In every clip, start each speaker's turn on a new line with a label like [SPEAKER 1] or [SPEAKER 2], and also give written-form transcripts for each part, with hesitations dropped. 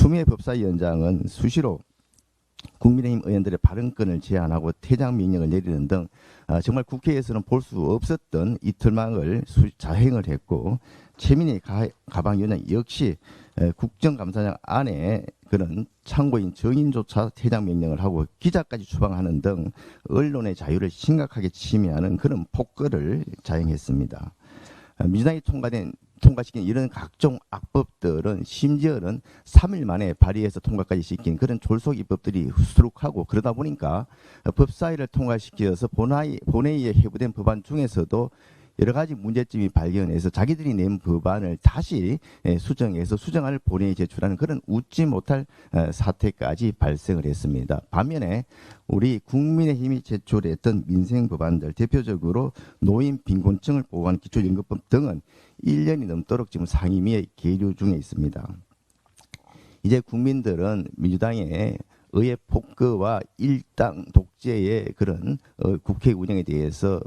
[SPEAKER 1] 추미애 법사위원장은 수시로 국민의힘 의원들의 발언권을 제한하고 퇴장 명령을 내리는 등 정말 국회에서는 볼 수 없었던 이틀망을 자행을 했고, 최민희 가방위원장 역시 국정감사장 안에 그런 참고인 정인조차 퇴장 명령을 하고 기자까지 추방하는 등 언론의 자유를 심각하게 침해하는 그런 폭거를 자행했습니다. 민주당이 통과시킨 이런 각종 악법들은 심지어는 3일 만에 발의해서 통과까지 시킨 그런 졸속 입법들이 수록하고, 그러다 보니까 법사위를 통과시켜서 본회의에 회부된 법안 중에서도 여러 가지 문제점이 발견해서 자기들이 낸 법안을 다시 수정할 본회의에 제출하는 그런 웃지 못할 사태까지 발생을 했습니다. 반면에 우리 국민의힘이 제출했던 민생 법안들, 대표적으로 노인 빈곤층을 보호하는 기초연금법 등은 1년이 넘도록 지금 상임위에 계류 중에 있습니다. 이제 국민들은 민주당의 의회 폭거와 일당 독재의 그런 국회 운영에 대해서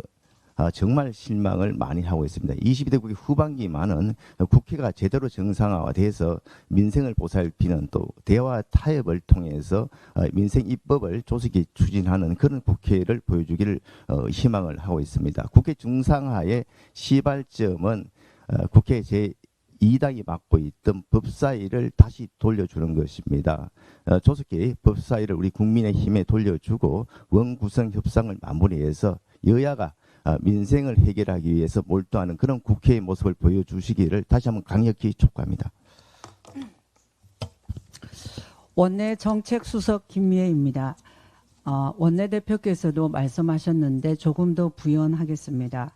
[SPEAKER 1] 정말 실망을 많이 하고 있습니다. 22대 국회 후반기만은 국회가 제대로 정상화돼서 민생을 보살피는, 또 대화 타협을 통해서 민생 입법을 조속히 추진하는 그런 국회를 보여주기를 희망을 하고 있습니다. 국회 정상화의 시발점은 국회 제2당이 맡고 있던 법사위를 다시 돌려주는 것입니다. 조속히 법사위를 우리 국민의힘에 돌려주고 원구성 협상을 마무리해서 여야가 민생을 해결하기 위해서 몰두하는 그런 국회의 모습을 보여주시기를 다시 한번 강력히 촉구합니다.
[SPEAKER 2] 원내 정책수석 김미애입니다. 원내대표께서도 말씀하셨는데 조금 더 부연하겠습니다.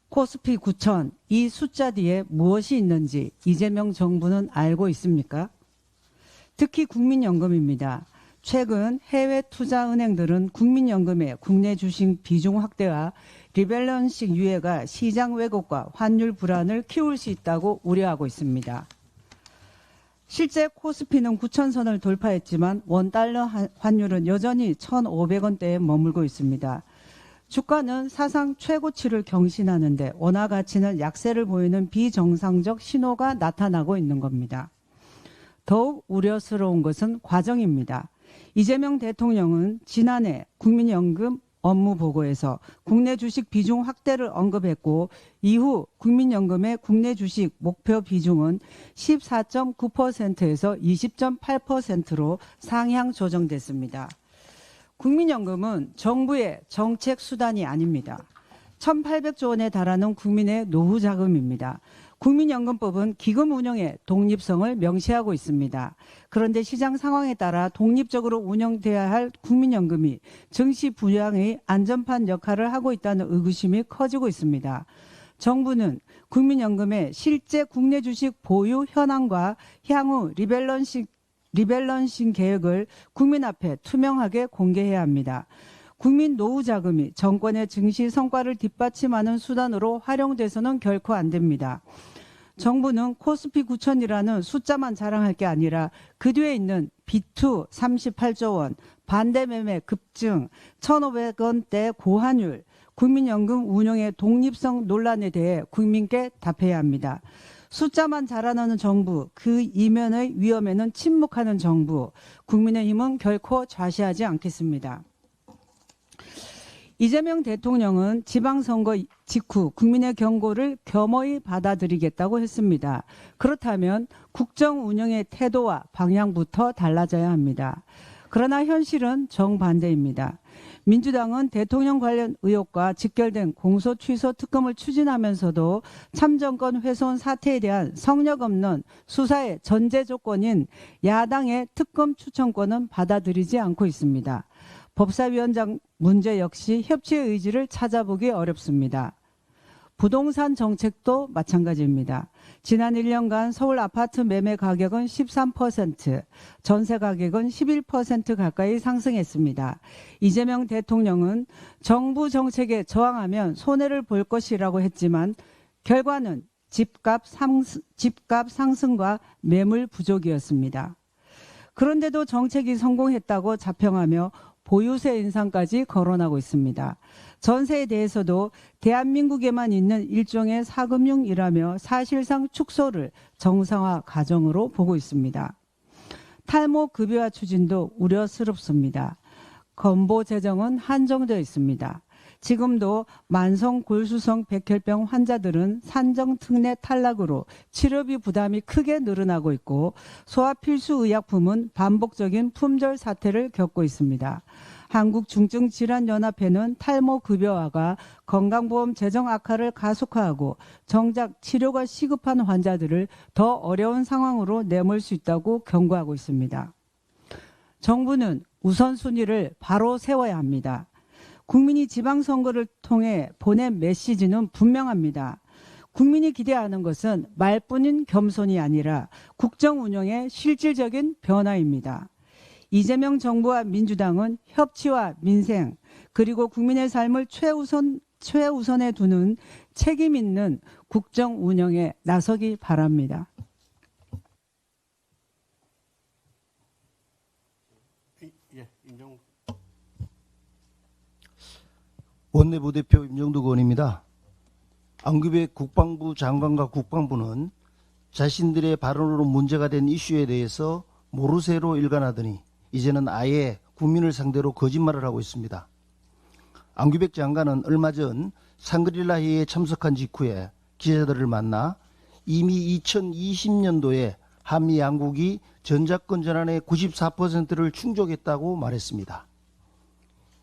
[SPEAKER 2] 코스피 9천, 이 숫자 뒤에 무엇이 있는지 이재명 정부는 알고 있습니까? 특히 국민연금입니다. 최근 해외 투자은행들은 국민연금의 국내 주식 비중 확대와 리밸런싱 유예가 시장 왜곡과 환율 불안을 키울 수 있다고 우려하고 있습니다. 실제 코스피는 9,000선을 돌파했지만 원달러 환율은 여전히 1,500원대에 머물고 있습니다. 주가는 사상 최고치를 경신하는데 원화 가치는 약세를 보이는 비정상적 신호가 나타나고 있는 겁니다. 더욱 우려스러운 것은 과정입니다. 이재명 대통령은 지난해 국민연금 업무보고에서 국내 주식 비중 확대를 언급했고, 이후 국민연금의 국내 주식 목표 비중은 14.9%에서 20.8%로 상향 조정됐습니다. 국민연금은 정부의 정책 수단이 아닙니다. 1,800조 원에 달하는 국민의 노후 자금입니다. 국민연금법은 기금 운영의 독립성을 명시하고 있습니다. 그런데 시장 상황에 따라 독립적으로 운영돼야 할 국민연금이 증시 부양의 안전판 역할을 하고 있다는 의구심이 커지고 있습니다. 정부는 국민연금의 실제 국내 주식 보유 현황과 향후 리밸런싱 계획을 국민 앞에 투명하게 공개해야 합니다. 국민 노후 자금이 정권의 증시 성과를 뒷받침하는 수단으로 활용돼서는 결코 안 됩니다. 정부는 코스피 9천이라는 숫자만 자랑할 게 아니라 그 뒤에 있는 B2 38조 원, 반대매매 급증, 1,500원대 고환율, 국민연금 운용의 독립성 논란에 대해 국민께 답해야 합니다. 숫자만 자랑하는 정부, 그 이면의 위험에는 침묵하는 정부, 국민의힘은 결코 좌시하지 않겠습니다. 이재명 대통령은 지방선거 직후 국민의 경고를 겸허히 받아들이겠다고 했습니다. 그렇다면 국정 운영의 태도와 방향부터 달라져야 합니다. 그러나 현실은 정반대입니다. 민주당은 대통령 관련 의혹과 직결된 공소 취소 특검을 추진하면서도 참정권 훼손 사태에 대한 성력 없는 수사의 전제 조건인 야당의 특검 추천권은 받아들이지 않고 있습니다. 법사위원장 문제 역시 협치의 의지를 찾아보기 어렵습니다. 부동산 정책도 마찬가지입니다. 지난 1년간 서울 아파트 매매 가격은 13%, 전세 가격은 11% 가까이 상승했습니다. 이재명 대통령은 정부 정책에 저항하면 손해를 볼 것이라고 했지만 결과는 집값 상승과 매물 부족이었습니다. 그런데도 정책이 성공했다고 자평하며 보유세 인상까지 거론하고 있습니다. 전세에 대해서도 대한민국에만 있는 일종의 사금융이라며 사실상 축소를 정상화 과정으로 보고 있습니다. 탈모 급여화 추진도 우려스럽습니다. 건보 재정은 한정되어 있습니다. 지금도 만성 골수성 백혈병 환자들은 산정 특례 탈락으로 치료비 부담이 크게 늘어나고 있고 소아 필수 의약품은 반복적인 품절 사태를 겪고 있습니다. 한국중증질환연합회는 탈모 급여화가 건강보험 재정 악화를 가속화하고 정작 치료가 시급한 환자들을 더 어려운 상황으로 내몰 수 있다고 경고하고 있습니다. 정부는 우선순위를 바로 세워야 합니다. 국민이 지방선거를 통해 보낸 메시지는 분명합니다. 국민이 기대하는 것은 말뿐인 겸손이 아니라 국정 운영의 실질적인 변화입니다. 이재명 정부와 민주당은 협치와 민생 그리고 국민의 삶을 최우선에 두는 책임 있는 국정 운영에 나서기 바랍니다.
[SPEAKER 3] 원내부대표 임정두 의원입니다. 안규백 국방부 장관과 국방부는 자신들의 발언으로 문제가 된 이슈에 대해서 모르쇠로 일관하더니 이제는 아예 국민을 상대로 거짓말을 하고 있습니다. 안규백 장관은 얼마 전 샹그릴라 회의에 참석한 직후에 기자들을 만나 이미 2020년도에 한미 양국이 전자권 전환의 94%를 충족했다고 말했습니다.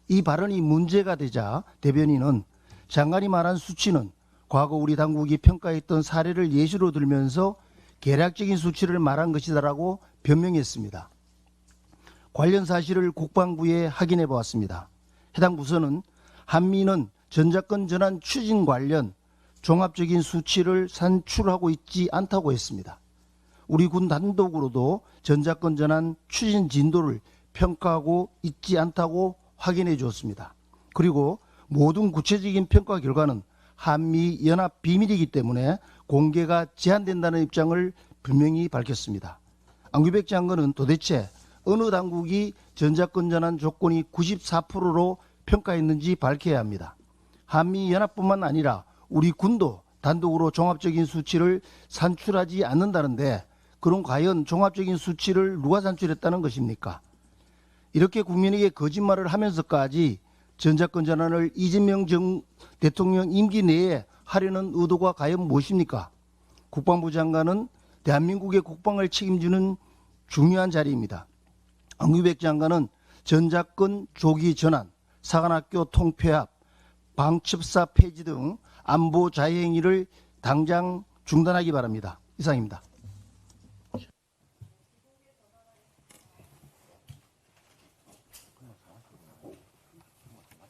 [SPEAKER 3] 이 발언이 문제가 되자 대변인은 장관이 말한 수치는 과거 우리 당국이 평가했던 사례를 예시로 들면서 계략적인 수치를 말한 것이다라고 변명했습니다. 관련 사실을 국방부에 확인해 보았습니다. 해당 부서는 한미는 전자권 전환 추진 관련 종합적인 수치를 산출하고 있지 않다고 했습니다. 우리 군 단독으로도 전자권 전환 추진 진도를 평가하고 있지 않다고 확인해 주었습니다. 그리고 모든 구체적인 평가 결과는 한미 연합 비밀이기 때문에 공개가 제한된다는 입장을 분명히 밝혔습니다. 안규백 장관은 도대체 어느 당국이 전자권 전환 조건이 94%로 평가했는지 밝혀야 합니다. 한미 연합뿐만 아니라 우리 군도 단독으로 종합적인 수치를 산출하지 않는다는데 그럼 과연 종합적인 수치를 누가 산출했다는 것입니까? 이렇게 국민에게 거짓말을 하면서까지 전자권 전환을 이재명 대통령 임기 내에 하려는 의도가 과연 무엇입니까? 국방부 장관은 대한민국의 국방을 책임지는 중요한 자리입니다. 안규백 장관은 전자권 조기 전환, 사관학교 통폐합, 방첩사 폐지 등 안보 자해 행위를 당장 중단하기 바랍니다. 이상입니다.